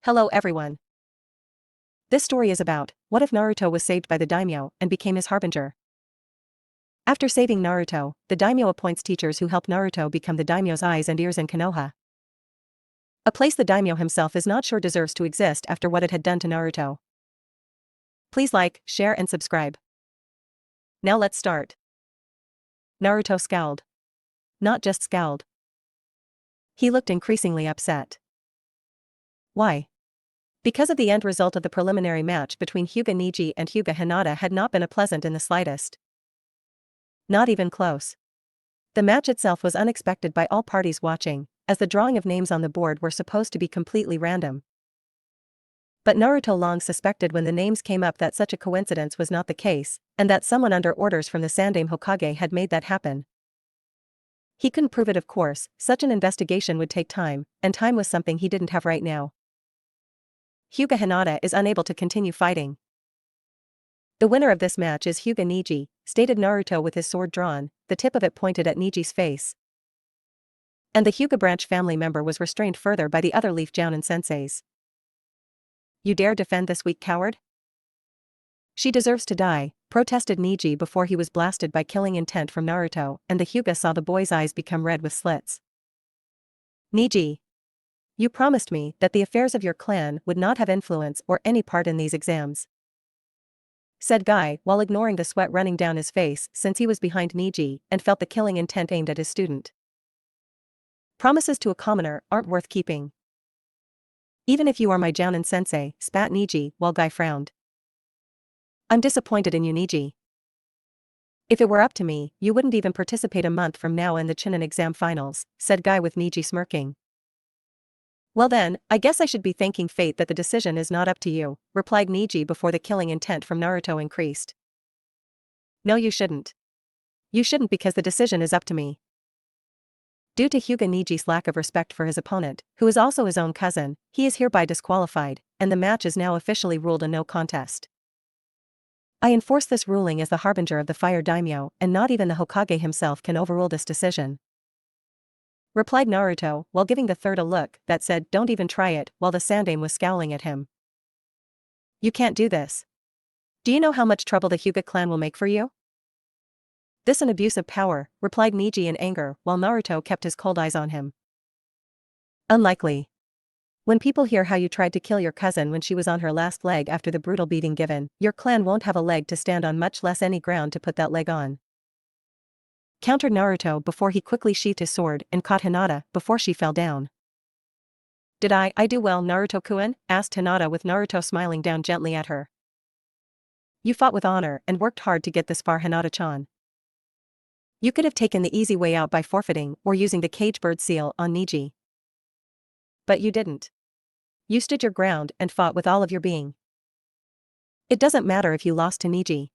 Hello everyone. This story is about, what if Naruto was saved by the Daimyo and became his Harbinger? After saving Naruto, the Daimyo appoints teachers who help Naruto become the Daimyo's eyes and ears in Konoha. A place the Daimyo himself is not sure deserves to exist after what it had done to Naruto. Please like, share and subscribe. Now let's start. Naruto scowled. Not just scowled. He looked increasingly upset. Why? Because of the end result of the preliminary match between Hyuga Neji and Hyuga Hinata had not been pleasant in the slightest. Not even close. The match itself was unexpected by all parties watching, as the drawing of names on the board were supposed to be completely random. But Naruto long suspected when the names came up that such a coincidence was not the case, and that someone under orders from the Sandaime Hokage had made that happen. He couldn't prove it, of course. Such an investigation would take time, and time was something he didn't have right now. Hyuga Hinata is unable to continue fighting. The winner of this match is Hyuga Neji, stated Naruto with his sword drawn, the tip of it pointed at Neji's face. And the Hyuga branch family member was restrained further by the other Leaf Jounin senseis. You dare defend this weak coward? She deserves to die, protested Neji before he was blasted by killing intent from Naruto, and the Hyuga saw the boy's eyes become red with slits. Neji. You promised me that the affairs of your clan would not have influence or any part in these exams, said Guy while ignoring the sweat running down his face since he was behind Neji and felt the killing intent aimed at his student. Promises to a commoner aren't worth keeping. Even if you are my Jounin sensei, spat Neji while Guy frowned. I'm disappointed in you, Neji. If it were up to me, you wouldn't even participate a month from now in the Chunin exam finals, said Guy with Neji smirking. Well then, I guess I should be thanking fate that the decision is not up to you, replied Neji before the killing intent from Naruto increased. No, you shouldn't. You shouldn't because the decision is up to me. Due to Hyuga Neji's lack of respect for his opponent, who is also his own cousin, he is hereby disqualified, and the match is now officially ruled a no contest. I enforce this ruling as the Harbinger of the Fire Daimyo, and not even the Hokage himself can overrule this decision, replied Naruto while giving the third a look that said don't even try it while the Sandaime was scowling at him. You can't do this. Do you know how much trouble the Hyuga clan will make for you? This an abuse of power, replied Neji in anger while Naruto kept his cold eyes on him. Unlikely. When people hear how you tried to kill your cousin when she was on her last leg after the brutal beating given, your clan won't have a leg to stand on, much less any ground to put that leg on, countered Naruto before he quickly sheathed his sword and caught Hinata before she fell down. Did I do well, Naruto-kun? Asked Hinata with Naruto smiling down gently at her. You fought with honor and worked hard to get this far, Hinata-chan. You could have taken the easy way out by forfeiting or using the cage bird seal on Neji. But you didn't. You stood your ground and fought with all of your being. It doesn't matter if you lost to Neji.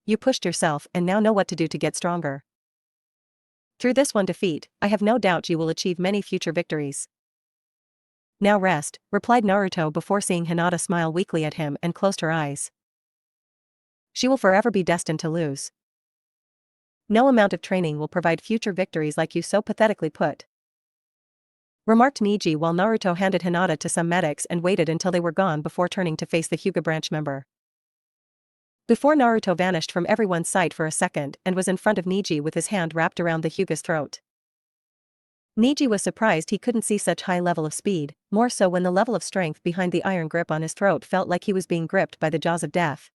You pushed yourself and now know what to do to get stronger. Through this one defeat, I have no doubt you will achieve many future victories. Now rest, replied Naruto before seeing Hinata smile weakly at him and closed her eyes. She will forever be destined to lose. No amount of training will provide future victories like you so pathetically put, remarked Neji while Naruto handed Hinata to some medics and waited until they were gone before turning to face the Hyuga branch member. Before Naruto vanished from everyone's sight for a second and was in front of Neji with his hand wrapped around the Hyuga's throat. Neji was surprised he couldn't see such high level of speed, more so when the level of strength behind the iron grip on his throat felt like he was being gripped by the jaws of death.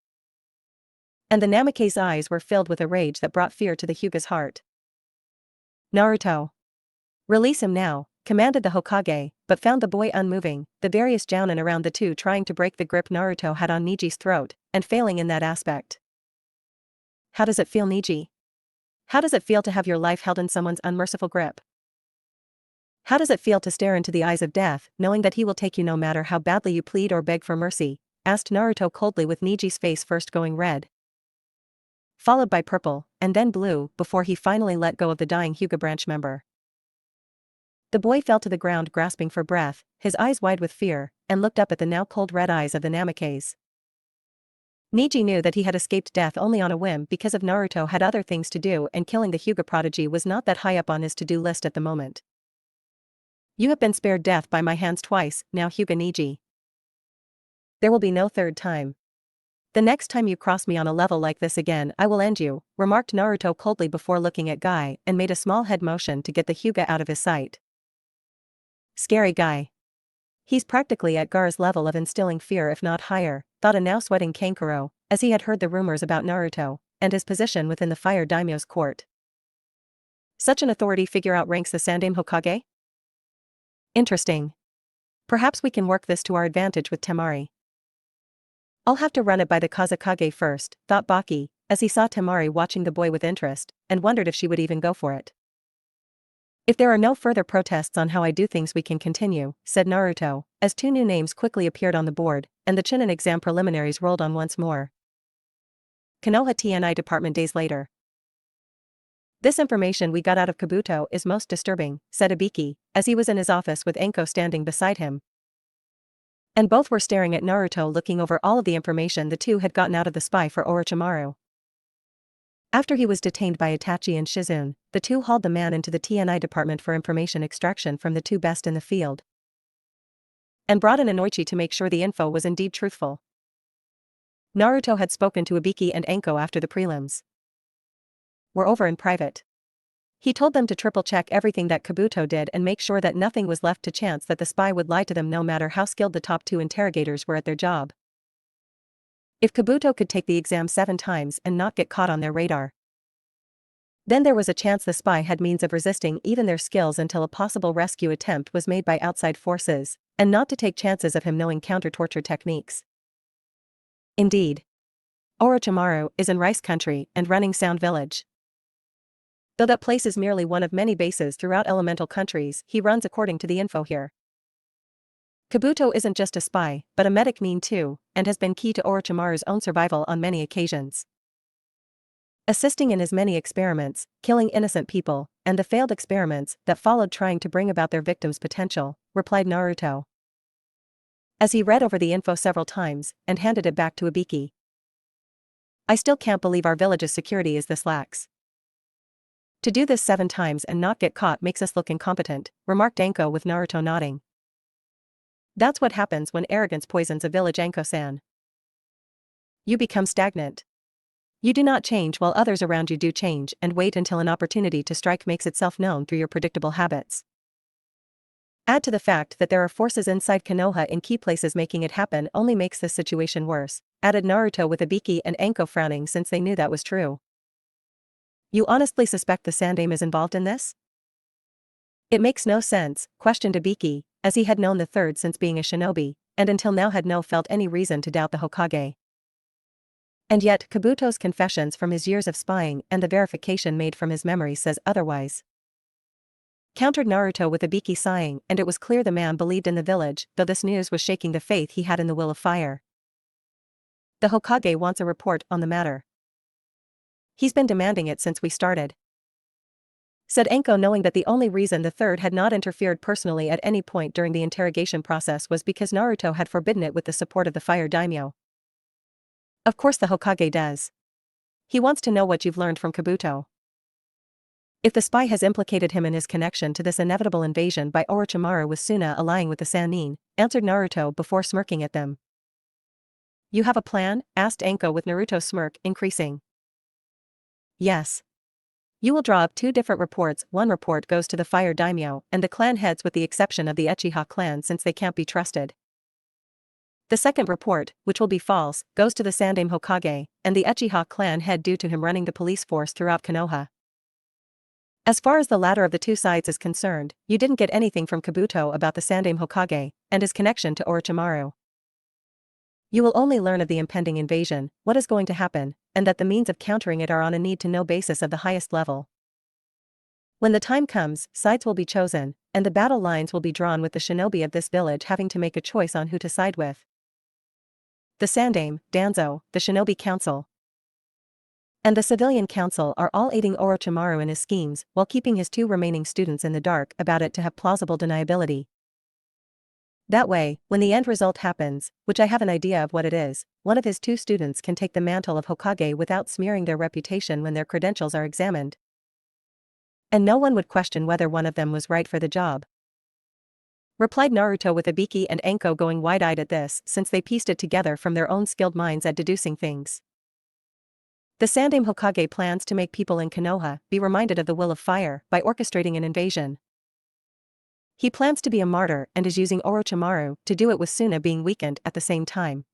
And the Namake's eyes were filled with a rage that brought fear to the Hyuga's heart. Naruto. Release him now, commanded the Hokage, but found the boy unmoving, the various Jounin around the two trying to break the grip Naruto had on Neji's throat, and failing in that aspect. How does it feel, Neji? How does it feel to have your life held in someone's unmerciful grip? How does it feel to stare into the eyes of death, knowing that he will take you no matter how badly you plead or beg for mercy? Asked Naruto coldly with Neji's face first going red, followed by purple, and then blue, before he finally let go of the dying Hyuga branch member. The boy fell to the ground grasping for breath, his eyes wide with fear, and looked up at the now cold red eyes of the Namake's. Neji knew that he had escaped death only on a whim because of Naruto had other things to do and killing the Hyuga prodigy was not that high up on his to-do list at the moment. You have been spared death by my hands twice, now Hyuga Niji. There will be no third time. The next time you cross me on a level like this again I will end you, remarked Naruto coldly before looking at Guy and made a small head motion to get the Hyuga out of his sight. Scary guy. He's practically at Gar's level of instilling fear if not higher, thought a now sweating Kankuro, as he had heard the rumors about Naruto, and his position within the Fire Daimyo's court. Such an authority figure outranks the Sandaime Hokage? Interesting. Perhaps we can work this to our advantage with Temari. I'll have to run it by the Kazekage first, thought Baki, as he saw Temari watching the boy with interest, and wondered if she would even go for it. If there are no further protests on how I do things we can continue, said Naruto, as 2 new names quickly appeared on the board, and the Chunin exam preliminaries rolled on once more. Konoha TNI department days later. This information we got out of Kabuto is most disturbing, said Ibiki, as he was in his office with Enko standing beside him. And both were staring at Naruto looking over all of the information the two had gotten out of the spy for Orochimaru. After he was detained by Itachi and Shizune, the two hauled the man into the TNI department for information extraction from the two best in the field. And brought in Inoichi to make sure the info was indeed truthful. Naruto had spoken to Ibiki and Enko after the prelims were over in private. He told them to triple-check everything that Kabuto did and make sure that nothing was left to chance that the spy would lie to them no matter how skilled the top 2 interrogators were at their job. If Kabuto could take the exam 7 times and not get caught on their radar, then there was a chance the spy had means of resisting even their skills until a possible rescue attempt was made by outside forces, and not to take chances of him knowing counter-torture techniques. Indeed, Orochimaru is in Rice Country and running Sound Village. Though that place is merely one of many bases throughout elemental countries, he runs according to the info here. Kabuto isn't just a spy, but a medic mean too, and has been key to Orochimaru's own survival on many occasions. Assisting in his many experiments, killing innocent people, and the failed experiments that followed trying to bring about their victims' potential, replied Naruto, as he read over the info several times and handed it back to Ibiki. I still can't believe our village's security is this lax. To do this 7 times and not get caught makes us look incompetent, remarked Anko with Naruto nodding. That's what happens when arrogance poisons a village, Anko-san. You become stagnant. You do not change while others around you do change and wait until an opportunity to strike makes itself known through your predictable habits. Add to the fact that there are forces inside Konoha in key places making it happen only makes this situation worse, added Naruto with Ibiki and Anko frowning since they knew that was true. You honestly suspect the Sandaime is involved in this? It makes no sense, questioned Ibiki, as he had known the third since being a shinobi, and until now had no felt any reason to doubt the Hokage. And yet Kabuto's confessions from his years of spying and the verification made from his memory says otherwise. Countered Naruto with Ibiki sighing, and it was clear the man believed in the village, though this news was shaking the faith he had in the will of fire. The Hokage wants a report on the matter. He's been demanding it since we started, said Anko, knowing that the only reason the third had not interfered personally at any point during the interrogation process was because Naruto had forbidden it with the support of the Fire Daimyo. Of course the Hokage does. He wants to know what you've learned from Kabuto. If the spy has implicated him in his connection to this inevitable invasion by Orochimaru with Suna allying with the Sannin, answered Naruto before smirking at them. You have a plan? Asked Anko with Naruto's smirk increasing. Yes. You will draw up 2 different reports. One report goes to the Fire Daimyo and the clan heads with the exception of the Uchiha clan since they can't be trusted. The second report, which will be false, goes to the Sandaime Hokage and the Uchiha clan head due to him running the police force throughout Konoha. As far as the latter of the 2 sides is concerned, you didn't get anything from Kabuto about the Sandaime Hokage and his connection to Orochimaru. You will only learn of the impending invasion, what is going to happen, and that the means of countering it are on a need-to-know basis of the highest level. When the time comes, sides will be chosen, and the battle lines will be drawn with the shinobi of this village having to make a choice on who to side with. The Sandaime, Danzo, the Shinobi Council, and the Civilian Council are all aiding Orochimaru in his schemes while keeping his 2 remaining students in the dark about it to have plausible deniability. That way, when the end result happens, which I have an idea of what it is, one of his 2 students can take the mantle of Hokage without smearing their reputation when their credentials are examined. And no one would question whether one of them was right for the job. replied Naruto with Ibiki and Anko going wide-eyed at this since they pieced it together from their own skilled minds at deducing things. The Sandaime Hokage plans to make people in Konoha be reminded of the will of fire by orchestrating an invasion. He plans to be a martyr and is using Orochimaru to do it with Suna being weakened at the same time.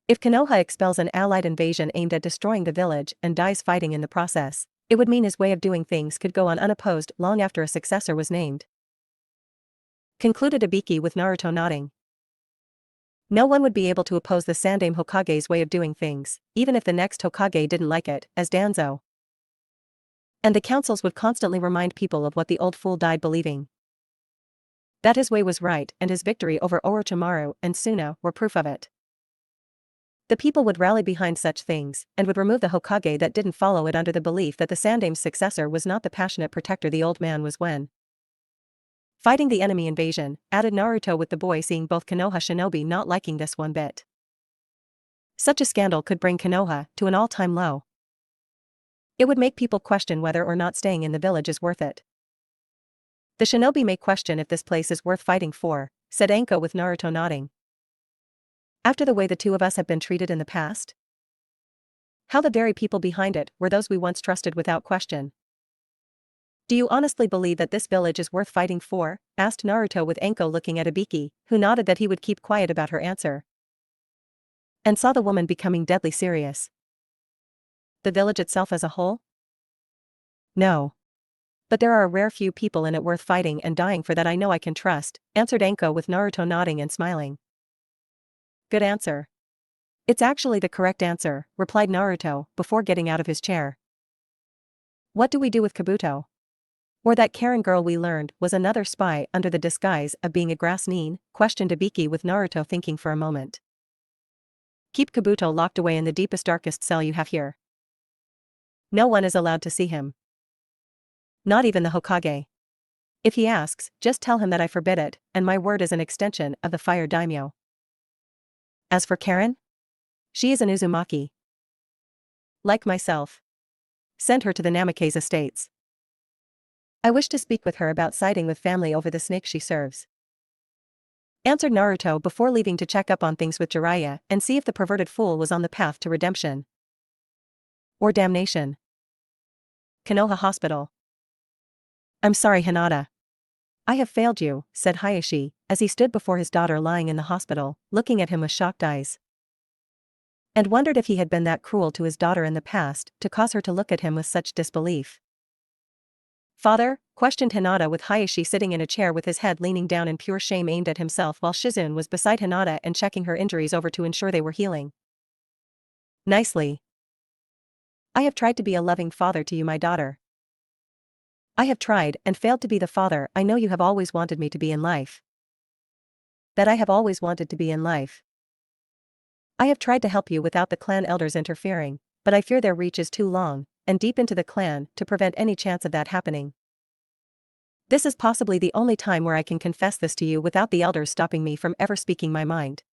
If Konoha expels an allied invasion aimed at destroying the village and dies fighting in the process, it would mean his way of doing things could go on unopposed long after a successor was named. Concluded Ibiki with Naruto nodding. No one would be able to oppose the Sandaime Hokage's way of doing things, even if the next Hokage didn't like it, as Danzo. And the councils would constantly remind people of what the old fool died believing. That his way was right and his victory over Orochimaru and Suna were proof of it. The people would rally behind such things, and would remove the Hokage that didn't follow it under the belief that the Sandaime's successor was not the passionate protector the old man was when fighting the enemy invasion, added Naruto with the boy seeing both Konoha shinobi not liking this one bit. Such a scandal could bring Konoha to an all-time low. It would make people question whether or not staying in the village is worth it. The shinobi may question if this place is worth fighting for, said Anko with Naruto nodding. After the way the two of us have been treated in the past? How the very people behind it were those we once trusted without question. Do you honestly believe that this village is worth fighting for? Asked Naruto with Anko looking at Ibiki, who nodded that he would keep quiet about her answer. And saw the woman becoming deadly serious. The village itself as a whole? No. But there are a rare few people in it worth fighting and dying for that I know I can trust, answered Anko with Naruto nodding and smiling. Good answer. It's actually the correct answer, replied Naruto, before getting out of his chair. What do we do with Kabuto? Or that Karen girl we learned was another spy under the disguise of being a grass nin? Questioned Ibiki with Naruto thinking for a moment. Keep Kabuto locked away in the deepest darkest cell you have here. No one is allowed to see him. Not even the Hokage. If he asks, just tell him that I forbid it, and my word is an extension of the fire daimyo. As for Karen? She is an Uzumaki. Like myself. Send her to the Namake's estates. I wish to speak with her about siding with family over the snake she serves. Answered Naruto before leaving to check up on things with Jiraiya and see if the perverted fool was on the path to redemption. Or damnation. Konoha Hospital. I'm sorry Hinata. I have failed you, said Hayashi, as he stood before his daughter lying in the hospital, looking at him with shocked eyes. And wondered if he had been that cruel to his daughter in the past to cause her to look at him with such disbelief. Father? Questioned Hinata with Hayashi sitting in a chair with his head leaning down in pure shame aimed at himself while Shizune was beside Hinata and checking her injuries over to ensure they were healing. Nicely. I have tried to be a loving father to you, my daughter. I have tried and failed to be the father I know you have always wanted me to be in life. That I have always wanted to be in life. I have tried to help you without the clan elders interfering, but I fear their reach is too long and deep into the clan to prevent any chance of that happening. This is possibly the only time where I can confess this to you without the elders stopping me from ever speaking my mind.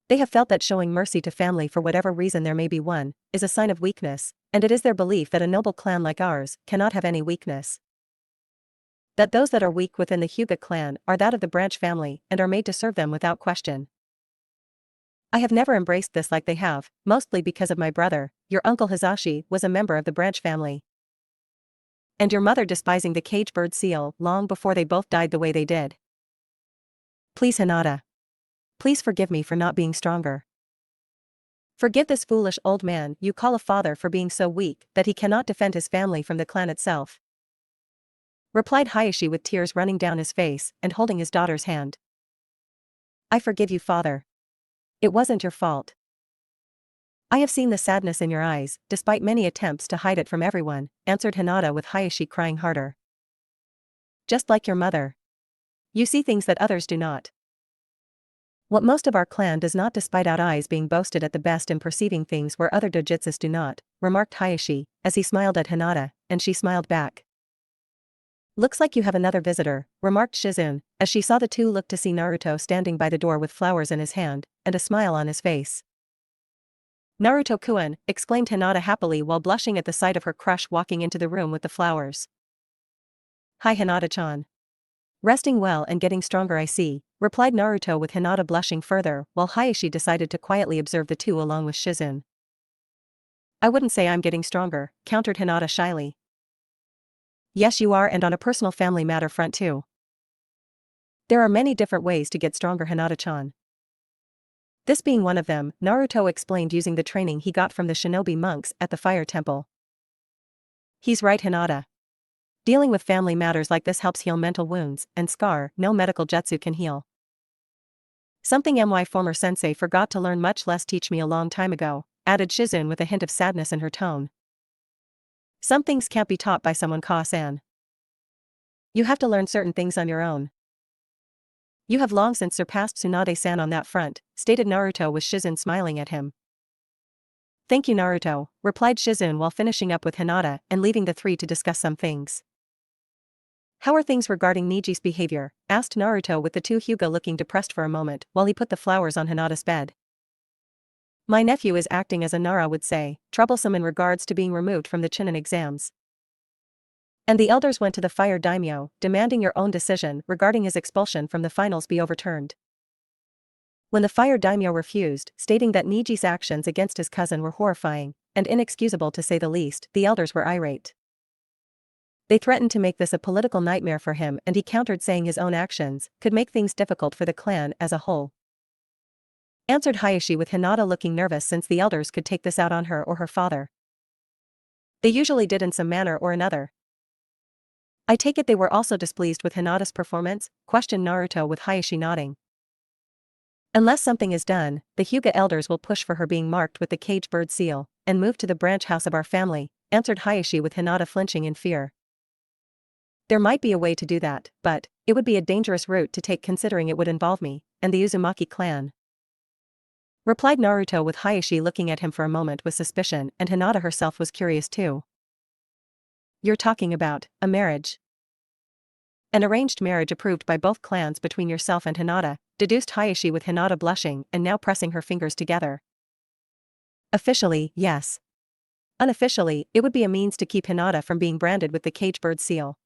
They have felt that showing mercy to family for whatever reason there may be one, is a sign of weakness, and it is their belief that a noble clan like ours cannot have any weakness. That those that are weak within the Hyuga clan are that of the branch family and are made to serve them without question. I have never embraced this like they have, mostly because of my brother, your uncle Hizashi was a member of the branch family. And your mother despising the cage bird seal long before they both died the way they did. Please Hinata. Please forgive me for not being stronger. Forgive this foolish old man you call a father for being so weak that he cannot defend his family from the clan itself. Replied Hayashi with tears running down his face and holding his daughter's hand. I forgive you, father. It wasn't your fault. I have seen the sadness in your eyes, despite many attempts to hide it from everyone, answered Hinata with Hayashi crying harder. Just like your mother. You see things that others do not. What most of our clan does not despite out eyes being boasted at the best in perceiving things where other dojutsus do not, remarked Hayashi, as he smiled at Hinata, and she smiled back. Looks like you have another visitor, remarked Shizune, as she saw the two look to see Naruto standing by the door with flowers in his hand, and a smile on his face. Naruto-kun, exclaimed Hinata happily while blushing at the sight of her crush walking into the room with the flowers. Hi Hinata-chan. Resting well and getting stronger, I see, replied Naruto with Hinata blushing further, while Hayashi decided to quietly observe the two along with Shizune. I wouldn't say I'm getting stronger, countered Hinata shyly. Yes you are, and on a personal family matter front too. There are many different ways to get stronger, Hinata-chan. This being one of them, Naruto explained using the training he got from the shinobi monks at the fire temple. He's right, Hinata. Dealing with family matters like this helps heal mental wounds and scar no medical jutsu can heal. Something my former sensei forgot to learn, much less teach me a long time ago, added Shizune with a hint of sadness in her tone. Some things can't be taught by someone, Ka-san. You have to learn certain things on your own. You have long since surpassed Tsunade-san on that front, stated Naruto with Shizune smiling at him. Thank you, Naruto, replied Shizune while finishing up with Hinata and leaving the three to discuss some things. How are things regarding Niji's behavior? Asked Naruto with the two Hyuga looking depressed for a moment while he put the flowers on Hinata's bed. My nephew is acting as a Nara would say, troublesome in regards to being removed from the Chunin exams. And the elders went to the fire daimyo, demanding your own decision regarding his expulsion from the finals be overturned. When the fire daimyo refused, stating that Niji's actions against his cousin were horrifying and inexcusable to say the least, the elders were irate. They threatened to make this a political nightmare for him, and he countered saying his own actions could make things difficult for the clan as a whole. Answered Hayashi with Hinata looking nervous since the elders could take this out on her or her father. They usually did in some manner or another. I take it they were also displeased with Hinata's performance? Questioned Naruto with Hayashi nodding. Unless something is done, the Hyuga elders will push for her being marked with the cage bird seal and move to the branch house of our family, answered Hayashi with Hinata flinching in fear. There might be a way to do that, but it would be a dangerous route to take considering it would involve me and the Uzumaki clan. Replied Naruto with Hayashi looking at him for a moment with suspicion, and Hinata herself was curious too. You're talking about a marriage. An arranged marriage approved by both clans between yourself and Hinata, deduced Hayashi with Hinata blushing and now pressing her fingers together. Officially, yes. Unofficially, it would be a means to keep Hinata from being branded with the cage bird seal.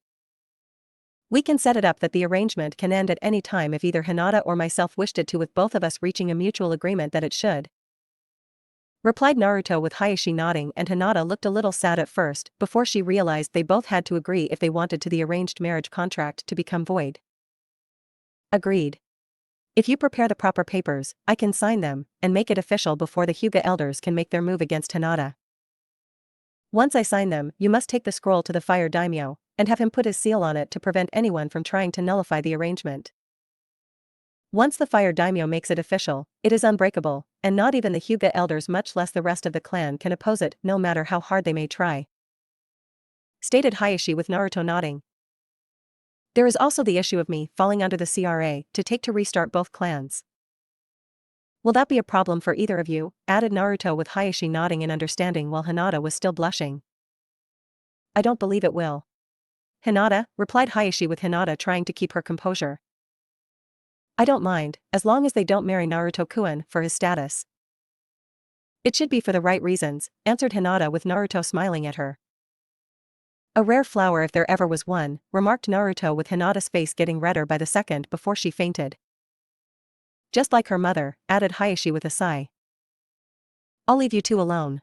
We can set it up that the arrangement can end at any time if either Hinata or myself wished it to, with both of us reaching a mutual agreement that it should. Replied Naruto with Hayashi nodding, and Hinata looked a little sad at first before she realized they both had to agree if they wanted to the arranged marriage contract to become void. Agreed. If you prepare the proper papers, I can sign them and make it official before the Hyuga elders can make their move against Hinata. Once I sign them, you must take the scroll to the fire daimyo and have him put his seal on it to prevent anyone from trying to nullify the arrangement. Once the fire daimyo makes it official, it is unbreakable, and not even the Hyuga elders, much less the rest of the clan, can oppose it, no matter how hard they may try. Stated Hayashi with Naruto nodding. There is also the issue of me falling under the CRA to take to restart both clans. Will that be a problem for either of you? Added Naruto with Hayashi nodding in understanding while Hinata was still blushing. I don't believe it will. Hinata, replied Hayashi with Hinata trying to keep her composure. I don't mind, as long as they don't marry Naruto-kun for his status. It should be for the right reasons, answered Hinata with Naruto smiling at her. A rare flower if there ever was one, remarked Naruto with Hinata's face getting redder by the second before she fainted. Just like her mother, added Hayashi with a sigh. I'll leave you two alone.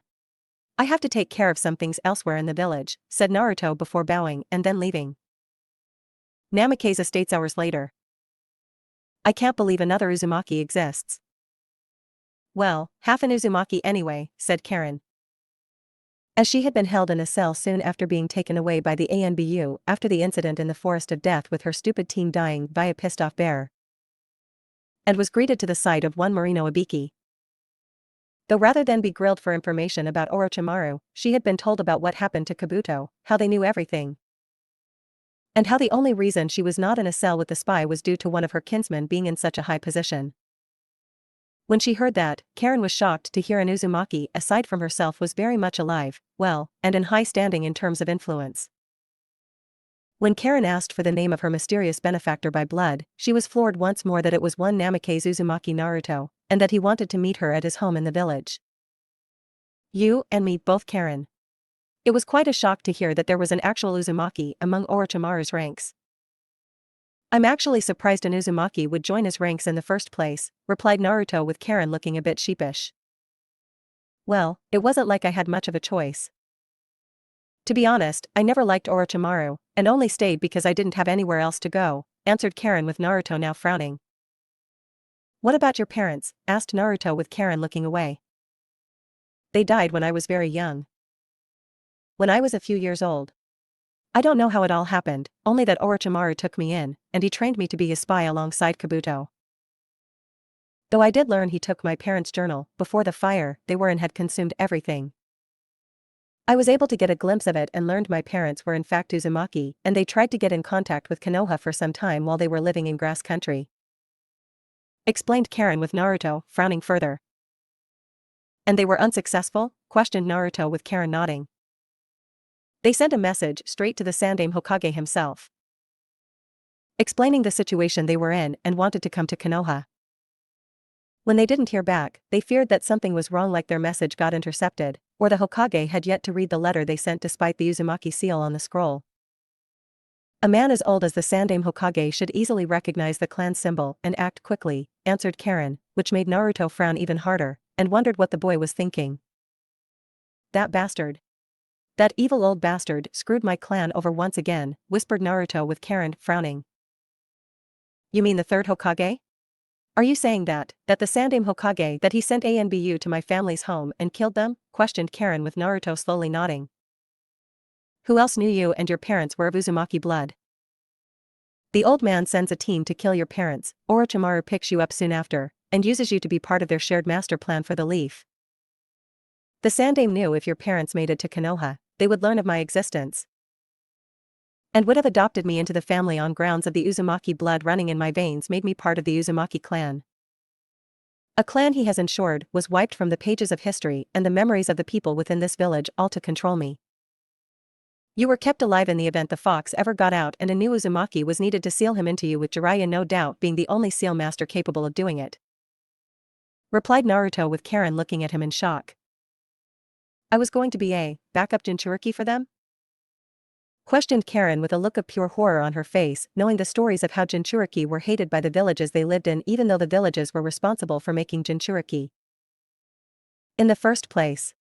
I have to take care of some things elsewhere in the village, said Naruto before bowing and then leaving. Namake's estates hours later. I can't believe another Uzumaki exists. Well, half an Uzumaki anyway, said Karen. As she had been held in a cell soon after being taken away by the ANBU after the incident in the Forest of Death with her stupid team dying by a pissed-off bear. And was greeted to the sight of one Marino Ibiki. Though rather than be grilled for information about Orochimaru, she had been told about what happened to Kabuto, how they knew everything. And how the only reason she was not in a cell with the spy was due to one of her kinsmen being in such a high position. When she heard that, Karen was shocked to hear an Uzumaki aside from herself was very much alive, well, and in high standing in terms of influence. When Karen asked for the name of her mysterious benefactor by blood, she was floored once more that it was one Namake's Uzumaki Naruto, and that he wanted to meet her at his home in the village. You and me both, Karen. It was quite a shock to hear that there was an actual Uzumaki among Orochimaru's ranks. I'm actually surprised an Uzumaki would join his ranks in the first place, replied Naruto with Karen looking a bit sheepish. Well, it wasn't like I had much of a choice. To be honest, I never liked Orochimaru, and only stayed because I didn't have anywhere else to go, answered Karen with Naruto now frowning. What about your parents? Asked Naruto with Karen looking away. They died when I was very young. When I was a few years old. I don't know how it all happened, only that Orochimaru took me in, and he trained me to be his spy alongside Kabuto. Though I did learn he took my parents' journal, before the fire they were in had consumed everything. I was able to get a glimpse of it and learned my parents were in fact Uzumaki, and they tried to get in contact with Konoha for some time while they were living in grass country. Explained Karen with Naruto, frowning further. And they were unsuccessful? Questioned Naruto with Karen nodding. They sent a message straight to the Sandaime Hokage himself, explaining the situation they were in and wanted to come to Konoha. When they didn't hear back, they feared that something was wrong, like their message got intercepted, or the Hokage had yet to read the letter they sent despite the Uzumaki seal on the scroll. A man as old as the Sandaime Hokage should easily recognize the clan symbol and act quickly, answered Karen, which made Naruto frown even harder, and wondered what the boy was thinking. That bastard. That evil old bastard screwed my clan over once again, whispered Naruto with Karen, frowning. You mean the third Hokage? Are you saying that the Sandaime Hokage that he sent ANBU to my family's home and killed them? Questioned Karen with Naruto slowly nodding. Who else knew you and your parents were of Uzumaki blood? The old man sends a team to kill your parents, Orochimaru picks you up soon after, and uses you to be part of their shared master plan for the Leaf. The Sandaime knew if your parents made it to Konoha, they would learn of my existence, and would have adopted me into the family on grounds of the Uzumaki blood running in my veins made me part of the Uzumaki clan. A clan he has ensured was wiped from the pages of history and the memories of the people within this village, all to control me. You were kept alive in the event the fox ever got out, and a new Uzumaki was needed to seal him into you, with Jiraiya no doubt being the only seal master capable of doing it, replied Naruto with Karen looking at him in shock. I was going to be a backup Jinchuriki for them? Questioned Karen with a look of pure horror on her face, knowing the stories of how Jinchuriki were hated by the villages they lived in, even though the villages were responsible for making Jinchuriki in the first place.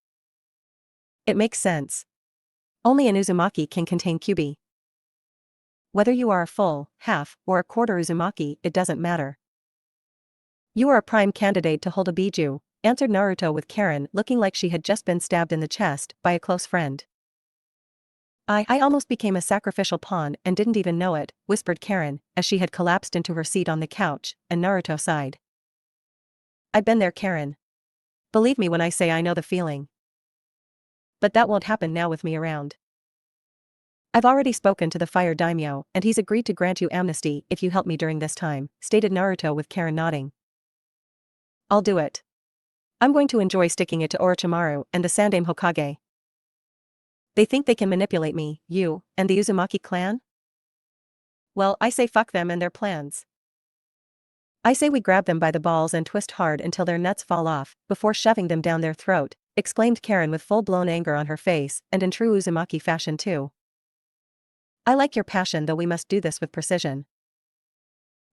It makes sense. Only an Uzumaki can contain Kyuubi. Whether you are a full, half, or a quarter Uzumaki, it doesn't matter. You are a prime candidate to hold a Biju, answered Naruto with Karen looking like she had just been stabbed in the chest by a close friend. I almost became a sacrificial pawn and didn't even know it, whispered Karen, as she had collapsed into her seat on the couch, and Naruto sighed. I've been there, Karen. Believe me when I say I know the feeling. But that won't happen now with me around. I've already spoken to the Fire Daimyo, and he's agreed to grant you amnesty if you help me during this time, stated Naruto with Karen nodding. I'll do it. I'm going to enjoy sticking it to Orochimaru and the Sandaime Hokage. They think they can manipulate me, you, and the Uzumaki clan? Well, I say fuck them and their plans. I say we grab them by the balls and twist hard until their nuts fall off, before shoving them down their throat, exclaimed Karen with full-blown anger on her face, and in true Uzumaki fashion too. I like your passion, though we must do this with precision.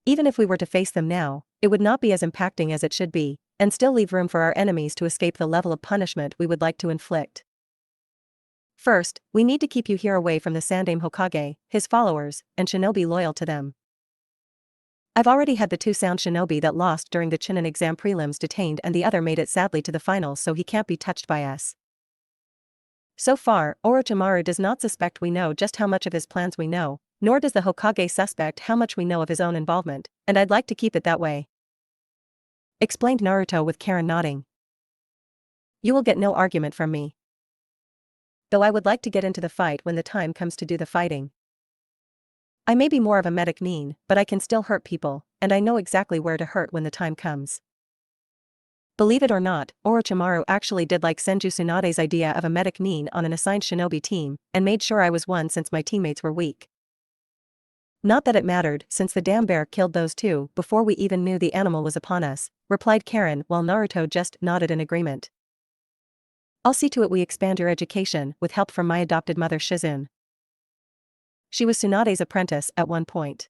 Even if we were to face them now, it would not be as impacting as it should be, and still leave room for our enemies to escape the level of punishment we would like to inflict. First, we need to keep you here away from the Sandaime Hokage, his followers, and shinobi loyal to them. I've already had the two sound shinobi that lost during the Chunin exam prelims detained, and the other made it sadly to the finals, so he can't be touched by us. So far, Orochimaru does not suspect we know just how much of his plans we know, nor does the Hokage suspect how much we know of his own involvement, and I'd like to keep it that way, explained Naruto with Karen nodding. You will get no argument from me. Though I would like to get into the fight when the time comes to do the fighting. I may be more of a medic mean, but I can still hurt people, and I know exactly where to hurt when the time comes. Believe it or not, Orochimaru actually did like Senju Tsunade's idea of a medic mean on an assigned shinobi team, and made sure I was one since my teammates were weak. Not that it mattered, since the damn bear killed those two before we even knew the animal was upon us, replied Karen while Naruto just nodded in agreement. I'll see to it we expand your education with help from my adopted mother Shizune. She was Tsunade's apprentice at one point.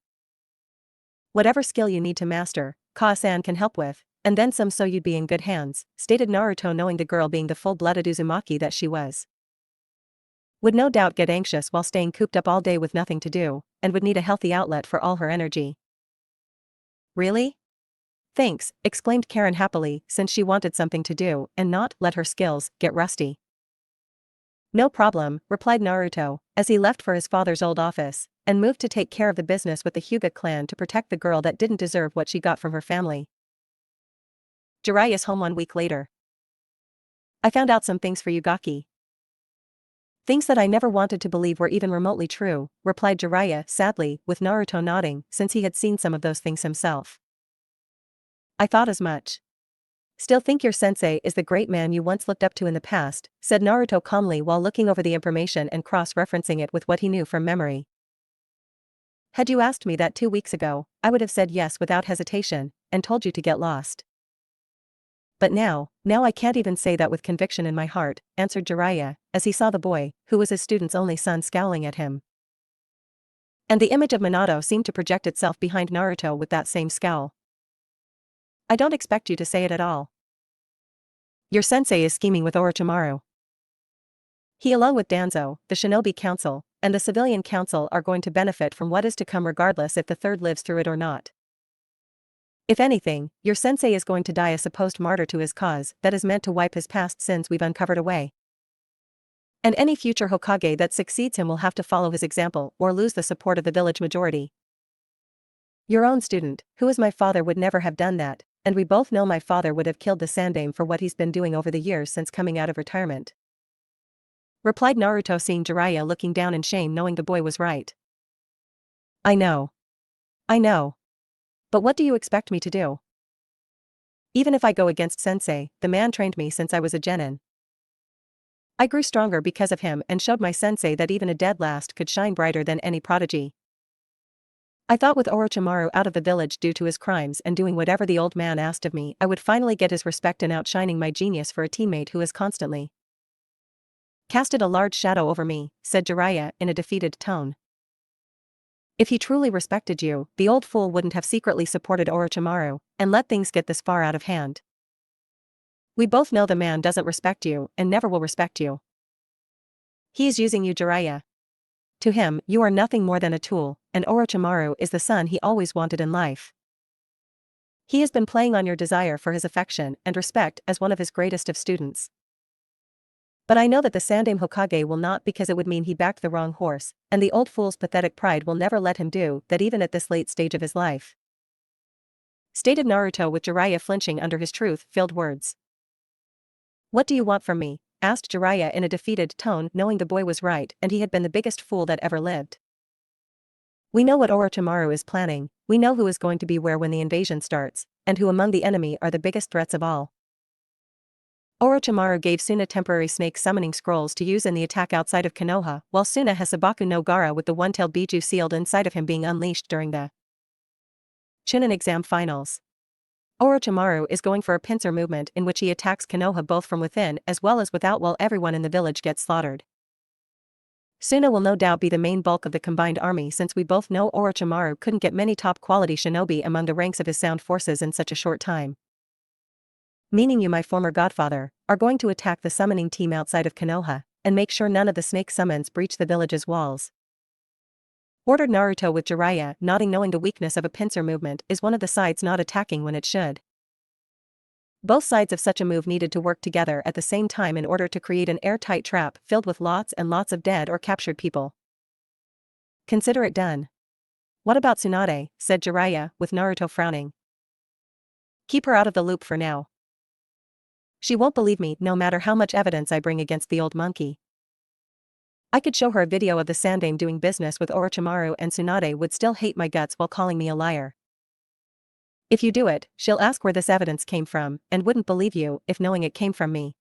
Whatever skill you need to master, Ka-san can help with, and then some, so you'd be in good hands, stated Naruto, knowing the girl, being the full-blooded Uzumaki that she was, would no doubt get anxious while staying cooped up all day with nothing to do, and would need a healthy outlet for all her energy. Really? Thanks, exclaimed Karen happily, since she wanted something to do and not let her skills get rusty. No problem, replied Naruto, as he left for his father's old office, and moved to take care of the business with the Hyuga clan to protect the girl that didn't deserve what she got from her family. Jiraiya's home 1 week later. I found out some things for you, Gaki. Things that I never wanted to believe were even remotely true, replied Jiraiya sadly, with Naruto nodding, since he had seen some of those things himself. I thought as much. Still think your sensei is the great man you once looked up to in the past, said Naruto calmly while looking over the information and cross-referencing it with what he knew from memory. Had you asked me that 2 weeks ago, I would have said yes without hesitation, and told you to get lost. But now I can't even say that with conviction in my heart, answered Jiraiya, as he saw the boy, who was his student's only son, scowling at him. And the image of Minato seemed to project itself behind Naruto with that same scowl. I don't expect you to say it at all. Your sensei is scheming with Orochimaru. He, along with Danzo, the Shinobi Council, and the Civilian Council, are going to benefit from what is to come regardless if the third lives through it or not. If anything, your sensei is going to die a supposed martyr to his cause that is meant to wipe his past sins we've uncovered away. And any future Hokage that succeeds him will have to follow his example or lose the support of the village majority. Your own student, who is my father, would never have done that, and we both know my father would have killed the Sandaime for what he's been doing over the years since coming out of retirement. Replied Naruto, seeing Jiraiya looking down in shame, knowing the boy was right. I know. But what do you expect me to do? Even if I go against sensei, the man trained me since I was a genin. I grew stronger because of him and showed my sensei that even a dead last could shine brighter than any prodigy. I thought with Orochimaru out of the village due to his crimes and doing whatever the old man asked of me, I would finally get his respect and outshining my genius for a teammate who has constantly casted a large shadow over me, said Jiraiya in a defeated tone. If he truly respected you, the old fool wouldn't have secretly supported Orochimaru and let things get this far out of hand. We both know the man doesn't respect you and never will respect you. He is using you, Jiraiya. To him, you are nothing more than a tool, and Orochimaru is the son he always wanted in life. He has been playing on your desire for his affection and respect as one of his greatest of students. But I know that the Sandaime Hokage will not, because it would mean he backed the wrong horse, and the old fool's pathetic pride will never let him do that even at this late stage of his life. Stated Naruto, with Jiraiya flinching under his truth-filled words. What do you want from me? Asked Jiraiya in a defeated tone, knowing the boy was right and he had been the biggest fool that ever lived. We know what Orochimaru is planning, we know who is going to be where when the invasion starts, and who among the enemy are the biggest threats of all. Orochimaru gave Suna temporary snake summoning scrolls to use in the attack outside of Konoha, while Suna has Sabaku no Gara with the one-tailed Biju sealed inside of him being unleashed during the Chunin exam finals. Orochimaru is going for a pincer movement in which he attacks Konoha both from within as well as without, while everyone in the village gets slaughtered. Suna will no doubt be the main bulk of the combined army, since we both know Orochimaru couldn't get many top-quality shinobi among the ranks of his sound forces in such a short time. Meaning you, my former godfather, are going to attack the summoning team outside of Konoha, and make sure none of the snake summons breach the village's walls. Ordered Naruto, with Jiraiya nodding, knowing the weakness of a pincer movement is one of the sides not attacking when it should. Both sides of such a move needed to work together at the same time in order to create an airtight trap filled with lots and lots of dead or captured people. Consider it done. What about Tsunade? Said Jiraiya, with Naruto frowning. Keep her out of the loop for now. She won't believe me no matter how much evidence I bring against the old monkey. I could show her a video of the Sandaime doing business with Orochimaru and Tsunade would still hate my guts while calling me a liar. If you do it, she'll ask where this evidence came from and wouldn't believe you if knowing it came from me.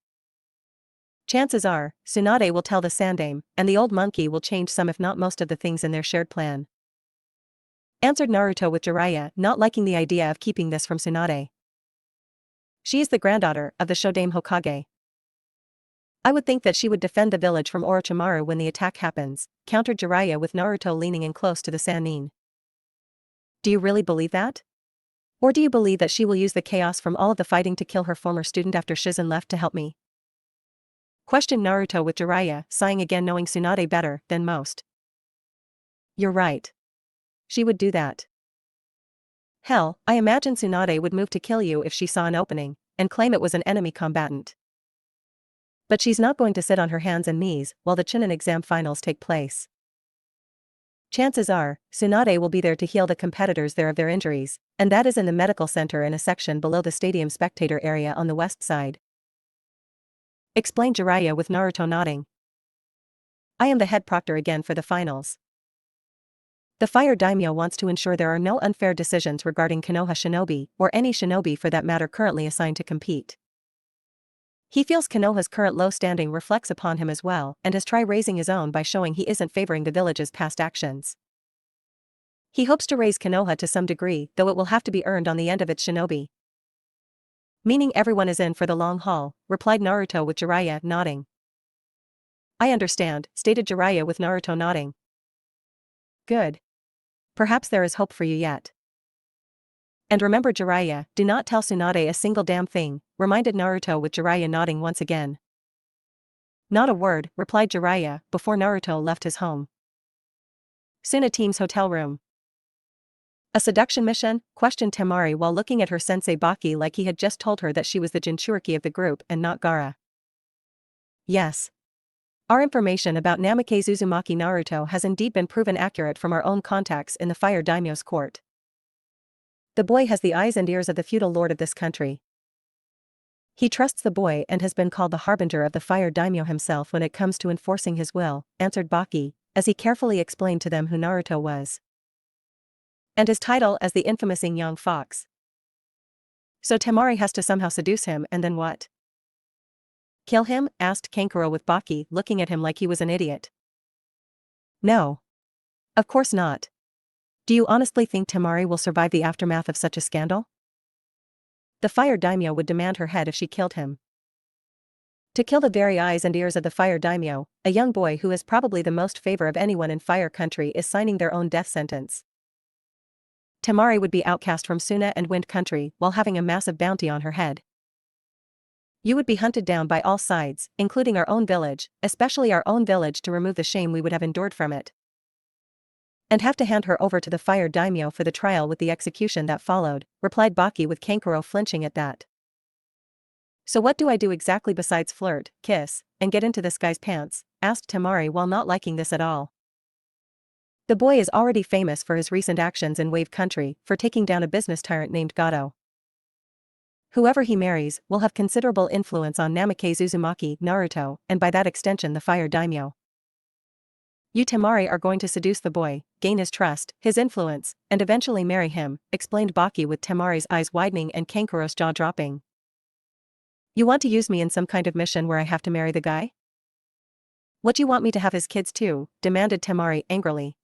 Chances are, Tsunade will tell the Sandaime, and the old monkey will change some if not most of the things in their shared plan. Answered Naruto, with Jiraiya not liking the idea of keeping this from Tsunade. She is the granddaughter of the Shodaime Hokage. I would think that she would defend the village from Orochimaru when the attack happens, countered Jiraiya, with Naruto leaning in close to the Sannin. Do you really believe that? Or do you believe that she will use the chaos from all of the fighting to kill her former student after Shizen left to help me? Questioned Naruto with Jiraiya, sighing again knowing Tsunade better than most. You're right. She would do that. Hell, I imagine Tsunade would move to kill you if she saw an opening, and claim it was an enemy combatant. But she's not going to sit on her hands and knees while the Chunin exam finals take place. Chances are, Tsunade will be there to heal the competitors there of their injuries, and that is in the medical center in a section below the stadium spectator area on the west side. Explained Jiraiya with Naruto nodding. I am the head proctor again for the finals. The Fire Daimyo wants to ensure there are no unfair decisions regarding Konoha shinobi, or any shinobi for that matter currently assigned to compete. He feels Konoha's current low standing reflects upon him as well and has tried raising his own by showing he isn't favoring the village's past actions. He hopes to raise Konoha to some degree, though it will have to be earned on the end of its shinobi. Meaning everyone is in for the long haul, replied Naruto with Jiraiya nodding. I understand, stated Jiraiya with Naruto nodding. Good. Perhaps there is hope for you yet. And remember Jiraiya, do not tell Tsunade a single damn thing, reminded Naruto with Jiraiya nodding once again. Not a word, replied Jiraiya, before Naruto left his home. Suna team's hotel room. A seduction mission? Questioned Temari while looking at her sensei Baki like he had just told her that she was the Jinchuriki of the group and not Gaara. Yes. Our information about Namikaze Uzumaki Naruto has indeed been proven accurate from our own contacts in the Fire Daimyo's court. The boy has the eyes and ears of the feudal lord of this country. He trusts the boy and has been called the Harbinger of the Fire Daimyo himself when it comes to enforcing his will, answered Baki, as he carefully explained to them who Naruto was. And his title as the infamous Young Fox. So Temari has to somehow seduce him and then what? Kill him? Asked Kankuro with Baki looking at him like he was an idiot. No. Of course not. Do you honestly think Temari will survive the aftermath of such a scandal? The Fire Daimyo would demand her head if she killed him. To kill the very eyes and ears of the Fire Daimyo, a young boy who has probably the most favor of anyone in Fire Country is signing their own death sentence. Temari would be outcast from Suna and Wind Country while having a massive bounty on her head. You would be hunted down by all sides, including our own village, especially our own village to remove the shame we would have endured from it. And have to hand her over to the Fire Daimyo for the trial with the execution that followed, replied Baki with Kankuro flinching at that. So what do I do exactly besides flirt, kiss, and get into this guy's pants? Asked Temari while not liking this at all. The boy is already famous for his recent actions in Wave Country, for taking down a business tyrant named Gato. Whoever he marries will have considerable influence on Namikaze Uzumaki, Naruto, and by that extension the Fire Daimyo. You Temari are going to seduce the boy, gain his trust, his influence, and eventually marry him, explained Baki with Temari's eyes widening and Kankuro's jaw dropping. You want to use me in some kind of mission where I have to marry the guy? What you want me to have his kids too? Demanded Temari angrily.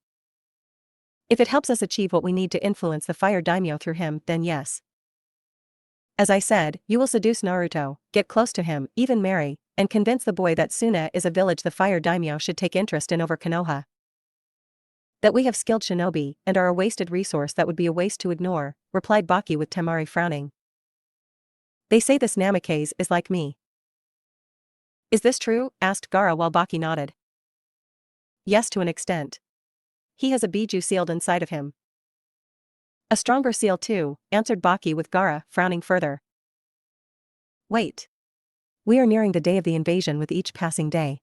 If it helps us achieve what we need to influence the Fire Daimyo through him, then yes. As I said, you will seduce Naruto, get close to him, even marry, and convince the boy that Suna is a village the Fire Daimyo should take interest in over Konoha. That we have skilled shinobi and are a wasted resource that would be a waste to ignore, replied Baki with Temari frowning. They say this Namikaze is like me. Is this true? Asked Gaara while Baki nodded. Yes, to an extent. He has a biju sealed inside of him. A stronger seal too, answered Baki with Gaara frowning further. Wait. We are nearing the day of the invasion with each passing day.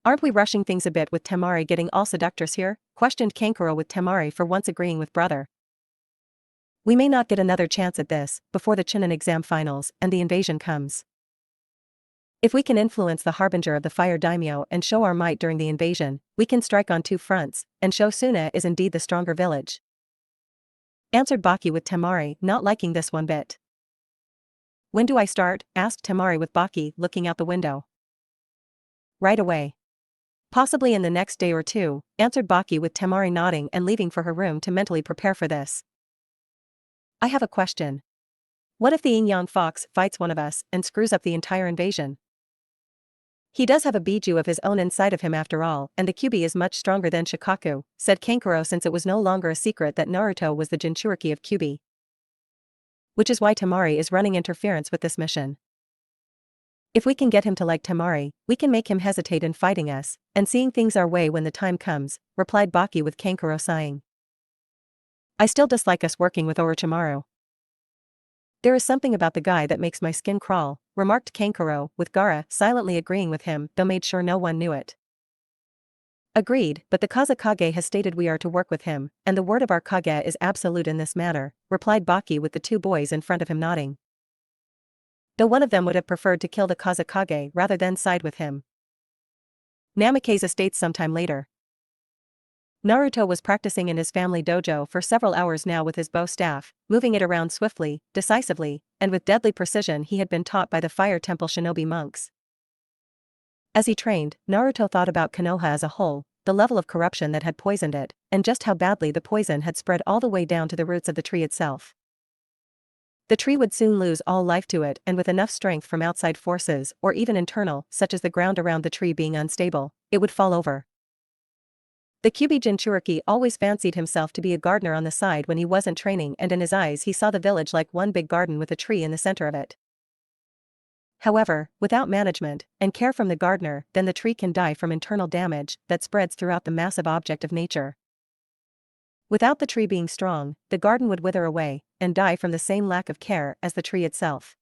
Aren't we rushing things a bit with Temari getting all seductress here? Questioned Kankuro with Temari for once agreeing with brother. We may not get another chance at this before the Chunin exam finals and the invasion comes. If we can influence the Harbinger of the Fire Daimyo and show our might during the invasion, we can strike on two fronts and show Suna is indeed the stronger village. Answered Baki with Temari not liking this one bit. When do I start? Asked Temari with Baki looking out the window. Right away. Possibly in the next day or two, answered Baki with Temari nodding and leaving for her room to mentally prepare for this. I have a question. What if the Young Fox fights one of us and screws up the entire invasion? He does have a Biju of his own inside of him after all, and the Kyuubi is much stronger than Shikaku, said Kankuro, since it was no longer a secret that Naruto was the Jinchuriki of Kyuubi. Which is why Temari is running interference with this mission. If we can get him to like Temari, we can make him hesitate in fighting us, and seeing things our way when the time comes, replied Baki with Kankuro sighing. I still dislike us working with Orochimaru. There is something about the guy that makes my skin crawl, remarked Kankuro, with Gaara silently agreeing with him, though made sure no one knew it. Agreed, but the Kazekage has stated we are to work with him, and the word of our Kage is absolute in this matter, replied Baki with the two boys in front of him nodding. Though one of them would have preferred to kill the Kazekage rather than side with him. Namikaze states sometime later. Naruto was practicing in his family dojo for several hours now with his bow staff, moving it around swiftly, decisively, and with deadly precision he had been taught by the Fire Temple shinobi monks. As he trained, Naruto thought about Konoha as a whole, the level of corruption that had poisoned it, and just how badly the poison had spread all the way down to the roots of the tree itself. The tree would soon lose all life to it, and with enough strength from outside forces, or even internal, such as the ground around the tree being unstable, it would fall over. The Kyuubi Jinchuriki always fancied himself to be a gardener on the side when he wasn't training, and in his eyes he saw the village like one big garden with a tree in the center of it. However, without management and care from the gardener, then the tree can die from internal damage that spreads throughout the massive object of nature. Without the tree being strong, the garden would wither away and die from the same lack of care as the tree itself.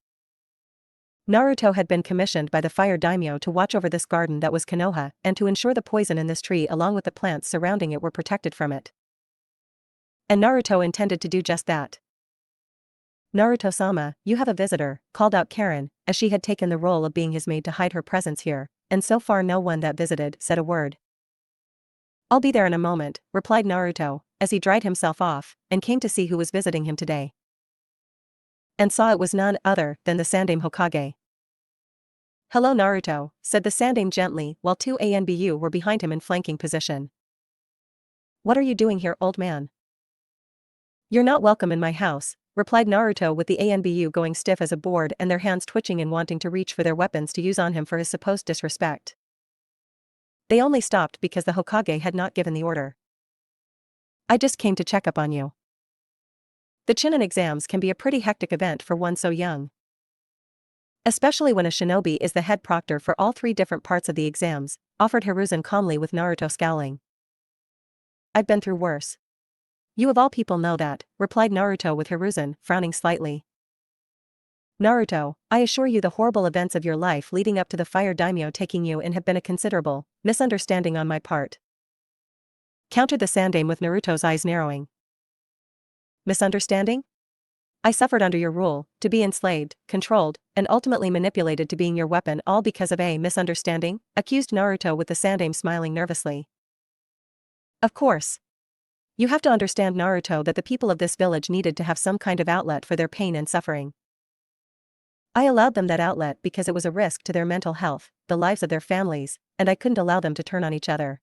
Naruto had been commissioned by the Fire Daimyo to watch over this garden that was Konoha, and to ensure the poison in this tree along with the plants surrounding it were protected from it. And Naruto intended to do just that. Naruto-sama, you have a visitor, called out Karen, as she had taken the role of being his maid to hide her presence here, and so far no one that visited said a word. I'll be there in a moment, replied Naruto, as he dried himself off, and came to see who was visiting him today. And saw it was none other than the Sandaime Hokage. Hello Naruto, said the Sandaime gently, while two ANBU were behind him in flanking position. What are you doing here, old man? You're not welcome in my house, replied Naruto, with the ANBU going stiff as a board and their hands twitching in wanting to reach for their weapons to use on him for his supposed disrespect. They only stopped because the Hokage had not given the order. I just came to check up on you. The Chunin exams can be a pretty hectic event for one so young. Especially when a shinobi is the head proctor for all three different parts of the exams, offered Hiruzen calmly with Naruto scowling. I've been through worse. You of all people know that, replied Naruto with Hiruzen frowning slightly. Naruto, I assure you the horrible events of your life leading up to the Fire Daimyo taking you in have been a considerable misunderstanding on my part. Countered the Sandaime with Naruto's eyes narrowing. Misunderstanding? I suffered under your rule, to be enslaved, controlled, and ultimately manipulated to being your weapon, all because of a misunderstanding? Accused Naruto with the Sandaime smiling nervously. Of course. You have to understand, Naruto, that the people of this village needed to have some kind of outlet for their pain and suffering. I allowed them that outlet because it was a risk to their mental health, the lives of their families, and I couldn't allow them to turn on each other.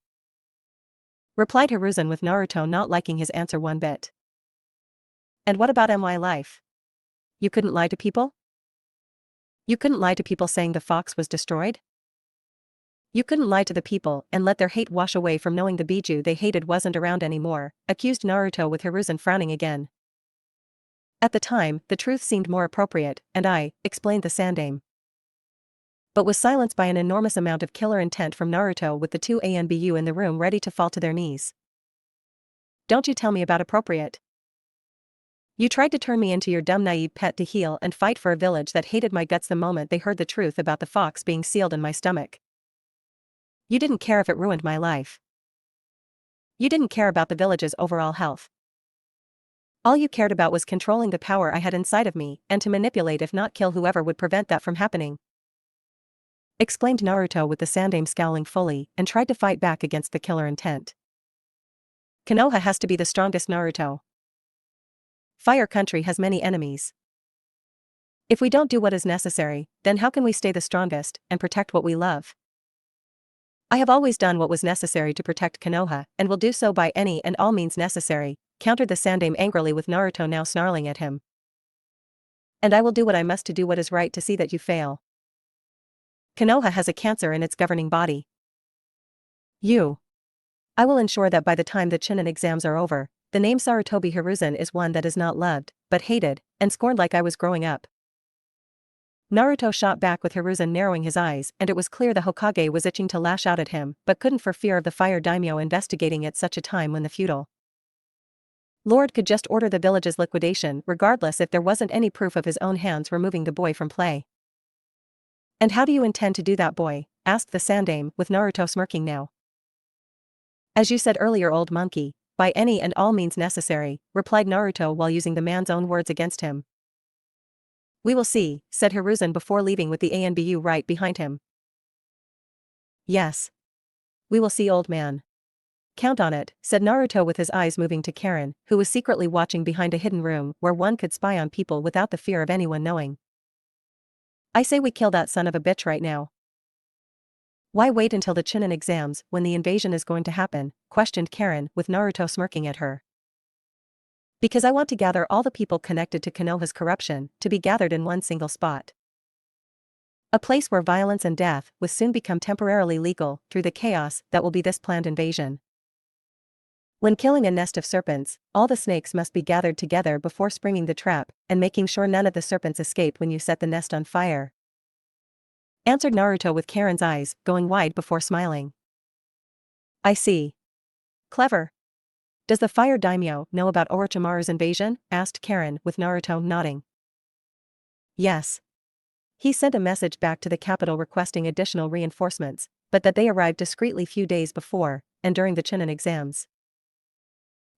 Replied Hiruzen with Naruto not liking his answer one bit. And what about my life? You couldn't lie to people? You couldn't lie to people saying the fox was destroyed? You couldn't lie to the people and let their hate wash away from knowing the Biju they hated wasn't around anymore, accused Naruto with Hiruzen frowning again. At the time, the truth seemed more appropriate, and I explained the Sandaime. But was silenced by an enormous amount of killer intent from Naruto, with the two ANBU in the room ready to fall to their knees. Don't you tell me about appropriate. You tried to turn me into your dumb naive pet to heal and fight for a village that hated my guts the moment they heard the truth about the fox being sealed in my stomach. You didn't care if it ruined my life. You didn't care about the village's overall health. All you cared about was controlling the power I had inside of me, and to manipulate if not kill whoever would prevent that from happening. Exclaimed Naruto with the Sandaime scowling fully, and tried to fight back against the killer intent. Konoha has to be the strongest, Naruto. Fire Country has many enemies. If we don't do what is necessary, then how can we stay the strongest and protect what we love? I have always done what was necessary to protect Konoha, and will do so by any and all means necessary, countered the Sandaime angrily with Naruto now snarling at him. And I will do what I must to do what is right to see that you fail. Konoha has a cancer in its governing body. I will ensure that by the time the Chunin exams are over, the name Sarutobi Hiruzen is one that is not loved, but hated, and scorned like I was growing up. Naruto shot back with Hiruzen narrowing his eyes, and it was clear the Hokage was itching to lash out at him but couldn't for fear of the fire daimyo investigating at such a time when the feudal lord could just order the village's liquidation regardless if there wasn't any proof of his own hands removing the boy from play. "And how do you intend to do that, boy?" asked the Sandame, with Naruto smirking now. "As you said earlier, old monkey, by any and all means necessary," replied Naruto while using the man's own words against him. "We will see," said Hiruzen before leaving with the Anbu right behind him. "Yes. We will see, old man. Count on it," said Naruto with his eyes moving to Karen, who was secretly watching behind a hidden room where one could spy on people without the fear of anyone knowing. "I say we kill that son of a bitch right now." "Why wait until the Chunin exams when the invasion is going to happen?" questioned Karen, with Naruto smirking at her. "Because I want to gather all the people connected to Konoha's corruption, to be gathered in one single spot. A place where violence and death will soon become temporarily legal through the chaos that will be this planned invasion. When killing a nest of serpents, all the snakes must be gathered together before springing the trap, and making sure none of the serpents escape when you set the nest on fire," answered Naruto with Karen's eyes going wide before smiling. "I see. Clever. Does the fire daimyo know about Orochimaru's invasion?" asked Karen, with Naruto nodding. "Yes. He sent a message back to the capital requesting additional reinforcements, but that they arrived discreetly few days before, and during the Chunin exams.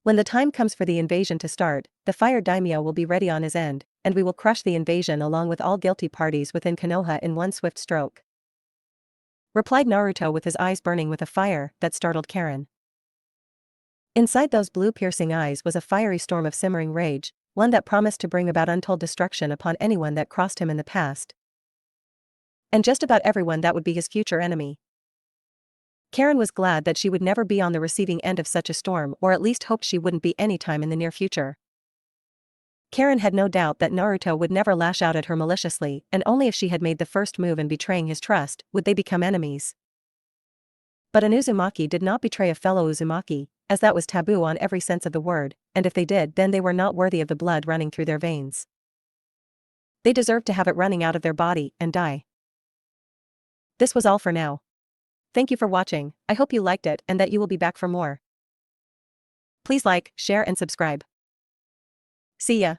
When the time comes for the invasion to start, the fire daimyo will be ready on his end, and we will crush the invasion along with all guilty parties within Konoha in one swift stroke," replied Naruto with his eyes burning with a fire that startled Karen. Inside those blue-piercing eyes was a fiery storm of simmering rage, one that promised to bring about untold destruction upon anyone that crossed him in the past, and just about everyone that would be his future enemy. Karen was glad that she would never be on the receiving end of such a storm, or at least hoped she wouldn't be any time in the near future. Karen had no doubt that Naruto would never lash out at her maliciously, and only if she had made the first move in betraying his trust would they become enemies. But an Uzumaki did not betray a fellow Uzumaki, as that was taboo on every sense of the word, and if they did, then they were not worthy of the blood running through their veins. They deserved to have it running out of their body and die. This was all for now. Thank you for watching. I hope you liked it and that you will be back for more. Please like, share and subscribe. See ya.